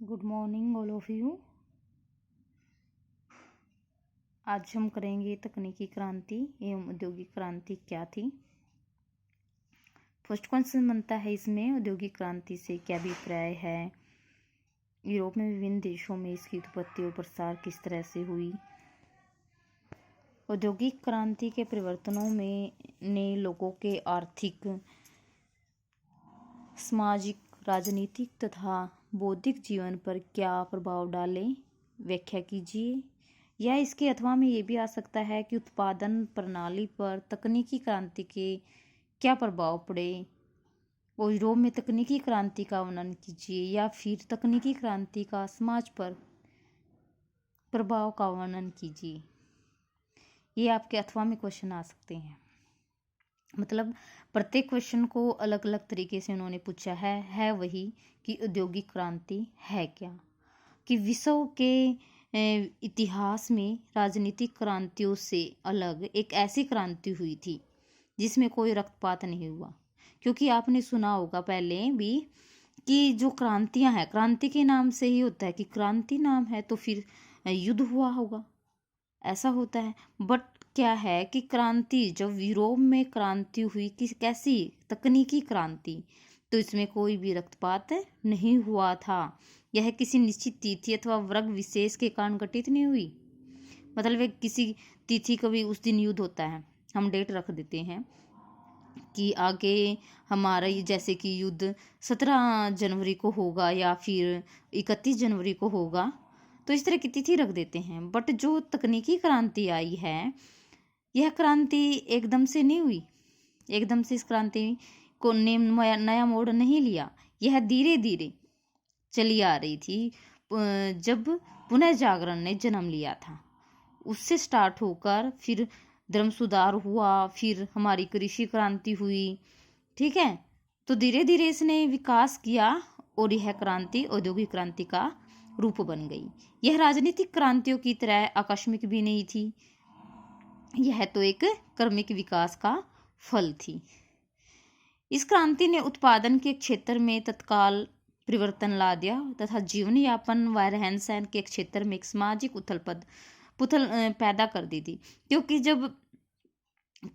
Good morning all of you. आज हम करेंगे तकनीकी क्रांति एवं औद्योगिक क्रांति क्या थी। फर्स्ट क्वेश्चन बनता है इसमें, औद्योगिक क्रांति से क्या अभिप्राय है। यूरोप में विभिन्न देशों में इसकी उत्पत्ति और प्रसार किस तरह से हुई। औद्योगिक क्रांति के परिवर्तनों में ने लोगों के आर्थिक, सामाजिक, राजनीतिक तथा बौद्धिक जीवन पर क्या प्रभाव डाले, व्याख्या कीजिए। या इसके अथवा में ये भी आ सकता है कि उत्पादन प्रणाली पर तकनीकी क्रांति के क्या प्रभाव पड़े, और यूरोप में तकनीकी क्रांति का वर्णन कीजिए। या फिर तकनीकी क्रांति का समाज पर प्रभाव का वर्णन कीजिए। ये आपके अथवा में क्वेश्चन आ सकते हैं। मतलब प्रत्येक क्वेश्चन को अलग अलग तरीके से उन्होंने पूछा है वही कि औद्योगिक क्रांति है क्या, कि विश्व के इतिहास में राजनीतिक क्रांतियों से अलग एक ऐसी क्रांति हुई थी जिसमें कोई रक्तपात नहीं हुआ। क्योंकि आपने सुना होगा पहले भी कि जो क्रांतियां हैं, क्रांति के नाम से ही होता है कि क्रांति नाम है तो फिर युद्ध हुआ होगा, ऐसा होता है। बट क्या है कि क्रांति, जब यूरोप में क्रांति हुई कि कैसी तकनीकी क्रांति, तो इसमें कोई भी रक्तपात नहीं हुआ था। यह किसी निश्चित तिथि अथवा वर्ग विशेष के कारण घटित नहीं हुई। मतलब एक किसी तिथि कभी उस दिन युद्ध होता है, हम डेट रख देते हैं कि आगे हमारा जैसे कि युद्ध 17 जनवरी को होगा या फिर 31 जनवरी को होगा, तो इस तरह की तिथि रख देते हैं। बट जो तकनीकी क्रांति आई है, यह क्रांति एकदम से नहीं हुई। एकदम से इस क्रांति को नया मोड़ नहीं लिया। यह धीरे धीरे चली आ रही थी। जब पुनः जागरण ने जन्म लिया था, उससे स्टार्ट होकर फिर धर्म सुधार हुआ, फिर हमारी कृषि क्रांति हुई। ठीक है, तो धीरे धीरे इसने विकास किया और यह क्रांति औद्योगिक क्रांति का रूप बन गई। यह राजनीतिक क्रांतियों की तरह आकस्मिक भी नहीं थी, यह तो एक क्रमिक विकास का फल थी। इस क्रांति ने उत्पादन के क्षेत्र में तत्काल परिवर्तन ला दिया तथा जीवन यापन व रहन सहन के क्षेत्र में एक सामाजिक उथल पुथल पैदा कर दी थी। क्योंकि जब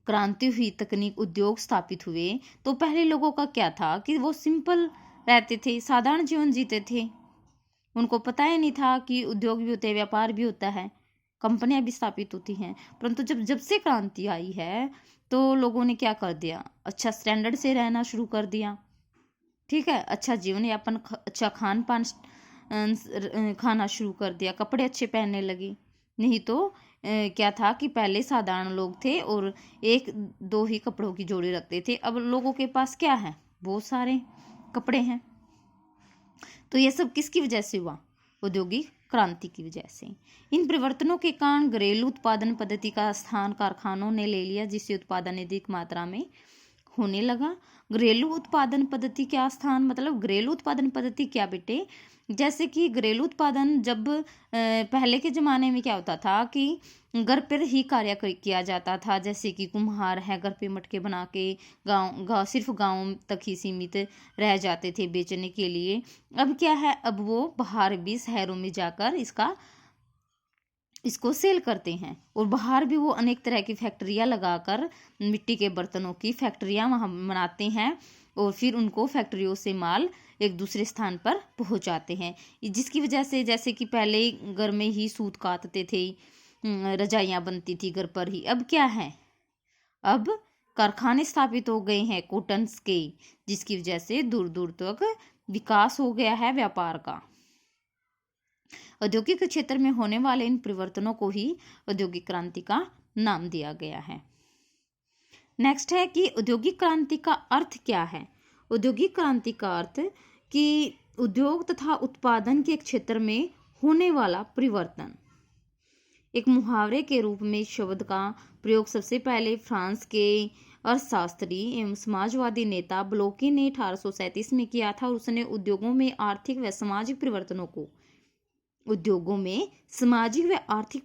क्रांति हुई, तकनीक उद्योग स्थापित हुए, तो पहले लोगों का क्या था कि वो सिंपल रहते थे, साधारण जीवन जीते थे। उनको पता ही नहीं था कि उद्योग भी होते हैं, व्यापार भी होता है, कंपनियां भी स्थापित होती हैं। परंतु जब से क्रांति आई है तो लोगों ने क्या कर दिया, अच्छा स्टैंडर्ड से रहना शुरू कर दिया। ठीक है, अच्छा जीवन यापन, अच्छा खान पान खाना शुरू कर दिया, कपड़े अच्छे पहनने लगे। नहीं तो क्या था कि पहले साधारण लोग थे और एक दो ही कपड़ों की जोड़ी रखते थे। अब लोगों के पास क्या है, बहुत सारे कपड़े हैं। तो ये सब किसकी वजह से हुआ, औद्योगिक क्रांति की वजह से। इन परिवर्तनों के कारण घरेलू उत्पादन पद्धति का स्थान कारखानों ने ले लिया, जिससे उत्पादन अधिक मात्रा में होने लगा। घरेलू उत्पादन पद्धति क्या स्थान, मतलब घरेलू उत्पादन पद्धति क्या बेटे, जैसे कि घरेलू उत्पादन जब पहले के ज़माने में क्या होता था कि घर पर ही कार्य किया जाता था। जैसे कि कुम्हार है, घर पे मटके बना के गाँव सिर्फ गाँव तक ही सीमित रह जाते थे बेचने के लिए। अब क्या है, अब वो बाहर भी शहरों में जाकर इसको सेल करते हैं, और बाहर भी वो अनेक तरह की फैक्ट्रियां लगाकर मिट्टी के बर्तनों की फैक्ट्रियां वहाँ बनाते हैं, और फिर उनको फैक्ट्रियों से माल एक दूसरे स्थान पर पहुंचाते हैं। जिसकी वजह से, जैसे कि पहले घर में ही सूत काटते थे, रजाइयाँ बनती थी घर पर ही। अब क्या है, अब कारखाने स्थापित हो गए हैं कॉटन्स के, जिसकी वजह से दूर दूर तक विकास हो गया है व्यापार का। औद्योगिक क्षेत्र में होने वाले इन परिवर्तनों को ही औद्योगिक क्रांति का नाम दिया गया है। नेक्स्ट है कि औद्योगिक क्रांति का अर्थ क्या है। औद्योगिक क्रांति का अर्थ कि उद्योग तथा उत्पादन के क्षेत्र में होने वाला परिवर्तन। एक मुहावरे के रूप में शब्द का प्रयोग सबसे पहले फ्रांस के अर्थशास्त्री एवं समाजवादी नेता ब्लोकी ने 1837 में किया था, और उसने उद्योगों में आर्थिक व सामाजिक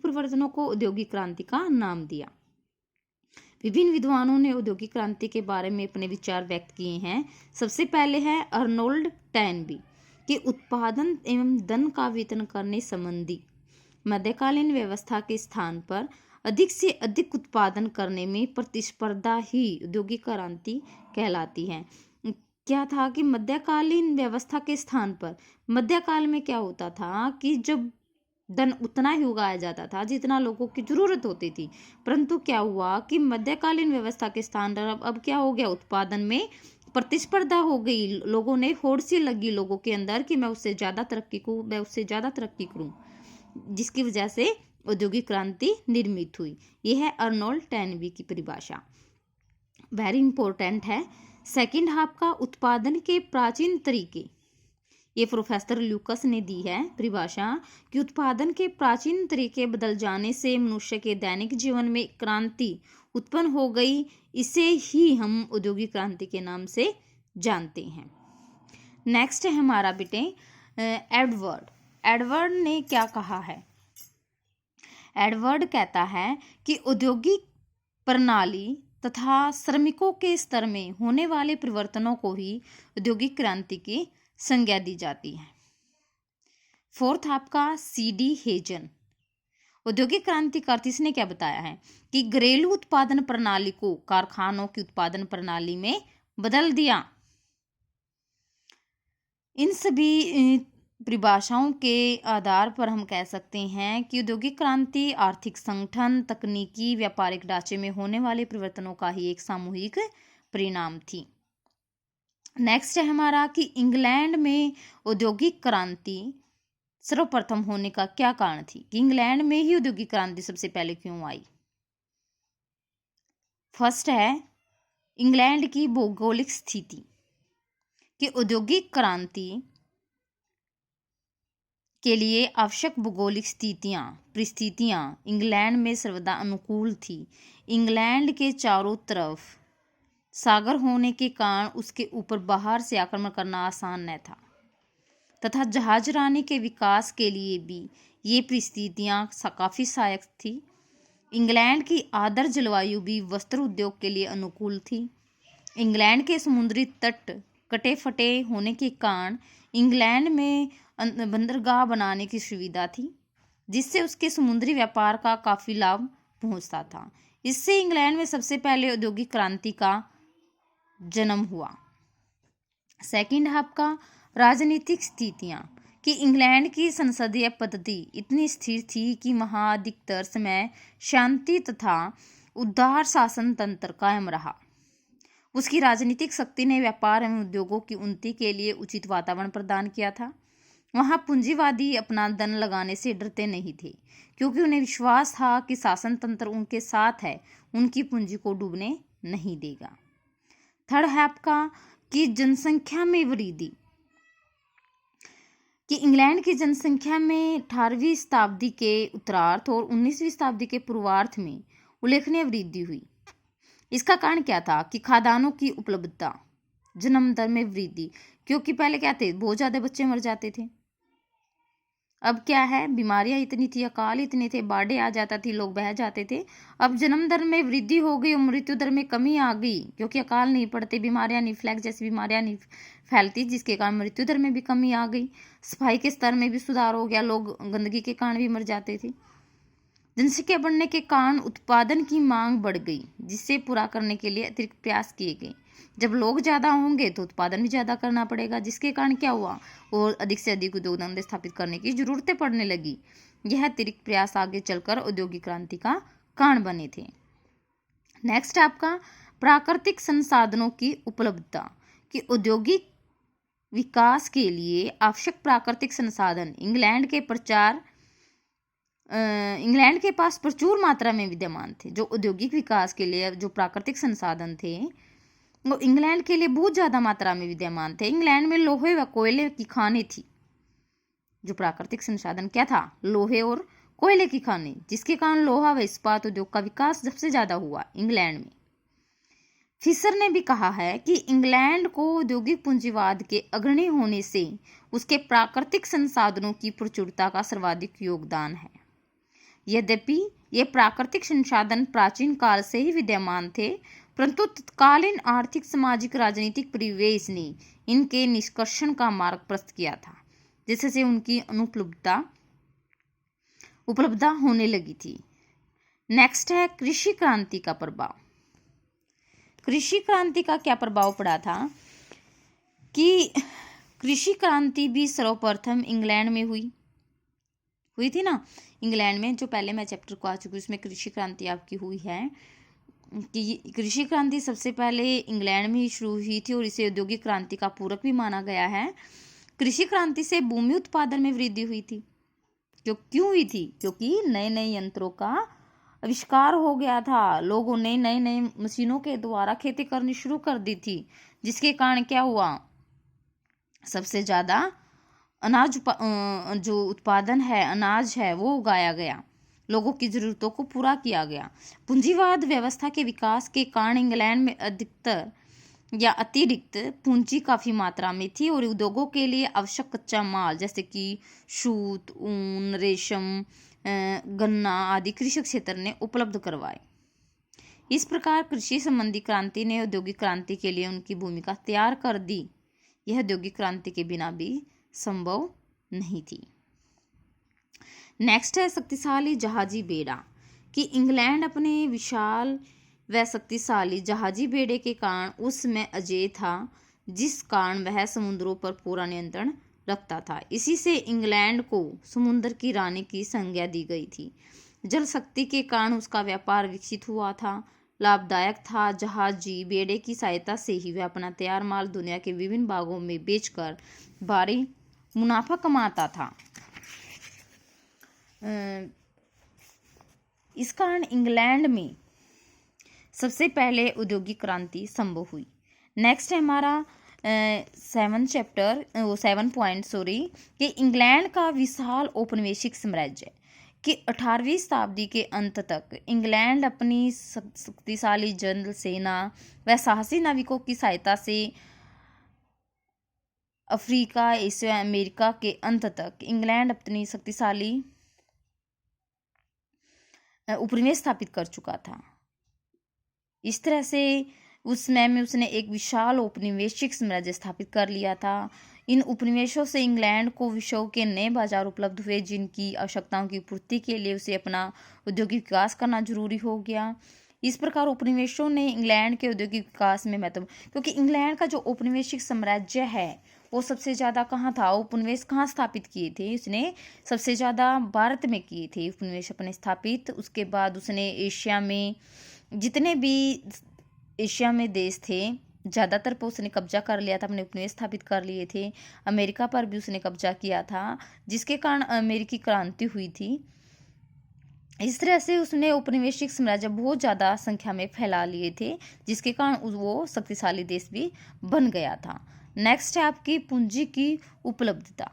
परिवर्तनों को औद्योगिक क्रांति का नाम दिया। विभिन्न विद्वानों ने औद्योगिक क्रांति के बारे में अपने विचार व्यक्त किए हैं। सबसे पहले है अर्नोल्ड टैनबी, कि उत्पादन एवं धन का वितरण करने संबंधी मध्यकालीन व्यवस्था के स्थान पर अधिक से अधिक उत्पादन करने में प्रतिस्पर्धा ही औद्योगिक क्रांति कहलाती है। क्या था कि मध्यकालीन व्यवस्था के स्थान पर, मध्यकाल में क्या होता था कि जब धन उतना ही उगाया जाता था जितना लोगों की जरूरत होती थी, परंतु क्या हुआ कि मध्यकालीन व्यवस्था के स्थान पर अब क्या हो गया, उत्पादन में प्रतिस्पर्धा हो गई। लोगों ने होड़ सी लगी लोगों के अंदर कि मैं उससे ज्यादा तरक्की करूं, जिसकी वजह से औद्योगिक क्रांति निर्मित हुई। यह है अर्नोल्ड टैनबी की परिभाषा, वेरी इंपॉर्टेंट है। सेकंड हाफ का उत्पादन के प्राचीन तरीके, ये प्रोफेसर ल्यूकस ने दी है परिभाषा कि उत्पादन के प्राचीन तरीके बदल जाने से मनुष्य के दैनिक जीवन में क्रांति उत्पन्न हो गई। इसे ही हम औद्योगिक क्रांति के नाम से जानते हैं। नेक्स्ट है हमारा बेटे एडवर्ड ने क्या कहा है। एडवर्ड कहता है कि औद्योगिक प्रणाली तथा श्रमिकों के स्तर में होने वाले परिवर्तनों को ही औद्योगिक क्रांति की संज्ञा दी जाती है। फोर्थ आपका CD हेजन, औद्योगिक क्रांति का अर्थ इसने क्या बताया है कि घरेलू उत्पादन प्रणाली को कारखानों की उत्पादन प्रणाली में बदल दिया। इन सभी परिभाषाओं के आधार पर हम कह सकते हैं कि औद्योगिक क्रांति आर्थिक संगठन, तकनीकी, व्यापारिक ढांचे में होने वाले परिवर्तनों का ही एक सामूहिक परिणाम थी। नेक्स्ट है हमारा कि इंग्लैंड में औद्योगिक क्रांति सर्वप्रथम होने का क्या कारण थी, कि इंग्लैंड में ही औद्योगिक क्रांति सबसे पहले क्यों आई। फर्स्ट है इंग्लैंड की भौगोलिक स्थिति, कि औद्योगिक क्रांति के लिए आवश्यक भौगोलिक परिस्थितियां इंग्लैंड में सर्वदा अनुकूल थी। इंग्लैंड के चारों तरफ सागर होने के कारण उसके ऊपर बाहर से आक्रमण करना आसान न था, तथा जहाजरानी के विकास के लिए भी ये परिस्थितियां काफी सहायक थी। इंग्लैंड की आर्द्र जलवायु भी वस्त्र उद्योग के लिए अनुकूल थी। इंग्लैंड के समुद्री तट कटे फटे होने के कारण इंग्लैंड में बंदरगाह बनाने की सुविधा थी, जिससे उसके समुद्री व्यापार का काफी लाभ पहुंचता था। इससे इंग्लैंड में सबसे पहले औद्योगिक क्रांति का जन्म हुआ। सेकंड आपका राजनीतिक स्थितियां, कि इंग्लैंड की संसदीय पद्धति इतनी स्थिर थी कि वहां अधिकतर समय शांति तथा उदार शासन तंत्र कायम रहा। उसकी राजनीतिक शक्ति ने व्यापार एवं उद्योगों की उन्नति के लिए उचित वातावरण प्रदान किया था। वहां पूंजीवादी अपना धन लगाने से डरते नहीं थे, क्योंकि उन्हें विश्वास था कि शासन तंत्र उनके साथ है, उनकी पूंजी को डूबने नहीं देगा। थर्ड है आपका कि जनसंख्या में वृद्धि, कि इंग्लैंड की जनसंख्या में 18वीं शताब्दी के उत्तरार्ध और 19वीं शताब्दी के पूर्वार्ध में उल्लेखनीय वृद्धि हुई। इसका कारण क्या था कि खाद्यान्नों की उपलब्धता, जन्म दर में वृद्धि, क्योंकि पहले क्या थे, बहुत ज्यादा बच्चे मर जाते थे। अब क्या है, बीमारियां इतनी थी, अकाल इतने थे, बाढ़ें आ जाता थी, लोग बह जाते थे। अब जन्म दर में वृद्धि हो गई और मृत्यु दर में कमी आ गई, क्योंकि अकाल नहीं पड़ते, बीमारियां नहीं, फ्लैग जैसी बीमारियां नहीं फैलती, जिसके कारण मृत्यु दर में भी कमी आ गई। सफाई के स्तर में भी सुधार हो गया, लोग गंदगी के कारण भी मर जाते थे। जनसंख्या बढ़ने के कारण उत्पादन की मांग बढ़ गई, जिससे पूरा करने के लिए अतिरिक्त प्रयास किए गए। जब लोग ज्यादा होंगे तो उत्पादन भी ज्यादा करना पड़ेगा, जिसके कारण क्या हुआ, और अधिक से अधिक उद्योग धंधे स्थापित करने की जरूरतें पड़ने लगी। यह अतिरिक्त प्रयास आगे चलकर औद्योगिक क्रांति का कारण बने थे। नेक्स्ट आपका प्राकृतिक संसाधनों की उपलब्धता, कि औद्योगिक विकास के लिए आवश्यक प्राकृतिक संसाधन इंग्लैंड के पास प्रचुर मात्रा में विद्यमान थे। जो औद्योगिक विकास के लिए जो प्राकृतिक संसाधन थे वो इंग्लैंड के लिए बहुत ज्यादा मात्रा में विद्यमान थे। इंग्लैंड में लोहे व कोयले की खानें थी। जो प्राकृतिक संसाधन क्या था, लोहे और कोयले की खानें, जिसके कारण लोहा व इस्पात उद्योग का विकास सबसे ज्यादा हुआ इंग्लैंड में। फिशर ने भी कहा है कि इंग्लैंड को औद्योगिक पूंजीवाद के अग्रणी होने से उसके प्राकृतिक संसाधनों की प्रचुरता का सर्वाधिक योगदान है। यद्यपि ये प्राकृतिक संसाधन प्राचीन काल से ही विद्यमान थे, परंतु तत्कालीन आर्थिक, सामाजिक, राजनीतिक परिवेश ने इनके निष्कर्षण का मार्ग प्रशस्त किया था। जिससे उनकी उपलब्धता होने लगी थी। नेक्स्ट है कृषि क्रांति का प्रभाव। कृषि क्रांति का क्या प्रभाव पड़ा था कि कृषि क्रांति भी सर्वप्रथम इंग्लैंड में हुई थी ना। इंग्लैंड में, जो पहले मैं चैप्टर को आ चुकी हूँ, उसमें कृषि क्रांति आपकी हुई है कि कृषि क्रांति सबसे पहले इंग्लैंड में ही शुरू हुई थी और इसे औद्योगिक क्रांति का पूरक भी माना गया है। कृषि क्रांति से भूमि उत्पादन में वृद्धि हुई थी। क्यों हुई थी? क्योंकि नए नए यंत्रों का आविष्कार हो गया था। लोगों ने नए नए मशीनों के द्वारा खेती करनी शुरू कर दी थी, जिसके कारण क्या हुआ, सबसे ज्यादा अनाज जो उत्पादन है, अनाज है, वो उगाया गया, लोगों की जरूरतों को पूरा किया गया। पूंजीवाद व्यवस्था के विकास के कारण इंग्लैंड में अधिकतर या अतिरिक्त पूंजी काफी मात्रा में थी और उद्योगों के लिए आवश्यक कच्चा माल जैसे कि सूत, ऊन, रेशम, गन्ना आदि कृषि क्षेत्र ने उपलब्ध करवाए। इस प्रकार कृषि संबंधी क्रांति ने औद्योगिक क्रांति के लिए उनकी भूमिका तैयार कर दी। यह औद्योगिक क्रांति के बिना भी संभव नहीं थी। नेक्स्ट है शक्तिशाली जहाजी बेड़ा कि इंग्लैंड अपने विशाल व शक्तिशाली जहाजी बेड़े के कारण उस समय अजेय था, जिस कारण वह समुद्रों पर पूरा नियंत्रण रखता था। इसी से इंग्लैंड को समुद्र की रानी की संज्ञा दी गई थी। जल शक्ति के कारण उसका व्यापार विकसित हुआ था, लाभदायक था। जहाजी बेड़े की सहायता से ही वह अपना तैयार माल दुनिया के विभिन्न भागों में बेचकर भारी मुनाफा कमाता था। इस कारण इंग्लैंड में सबसे पहले औद्योगिक क्रांति संभव हुई। नेक्स्ट है हमारा 7 पॉइंट कि इंग्लैंड का विशाल औपनिवेशिक साम्राज्य कि 18वीं शताब्दी के अंत तक इंग्लैंड अपनी शक्तिशाली जल सेना व साहसी नाविकों की सहायता से अफ्रीका, एशिया, अमेरिका के अंत तक इंग्लैंड अपनी शक्तिशाली उपनिवेश स्थापित कर चुका था। इस तरह से उस समय में उसने एक विशाल उपनिवेशिक साम्राज्य स्थापित कर लिया था। इन उपनिवेशों से इंग्लैंड को विश्व के नए बाजार उपलब्ध हुए, जिनकी आवश्यकताओं की पूर्ति के लिए उसे अपना औद्योगिक विकास करना जरूरी हो गया। इस प्रकार उपनिवेशों ने इंग्लैंड के औद्योगिक विकास में महत्व, क्योंकि इंग्लैंड का जो औपनिवेशिक साम्राज्य है वो सबसे ज़्यादा कहाँ था, उपनिवेश कहाँ स्थापित किए थे, उसने सबसे ज़्यादा भारत में किए थे उपनिवेश अपने स्थापित। उसके बाद उसने एशिया में जितने भी एशिया में देश थे ज़्यादातर पर उसने कब्जा कर लिया था, अपने उपनिवेश स्थापित कर लिए थे। अमेरिका पर भी उसने कब्जा किया था, जिसके कारण अमेरिकी क्रांति हुई थी। इस तरह से उसने औपनिवेशिक साम्राज्य बहुत ज़्यादा संख्या में फैला लिए थे, जिसके कारण वो शक्तिशाली देश भी बन गया था। नेक्स्ट है आपकी पूंजी की उपलब्धता।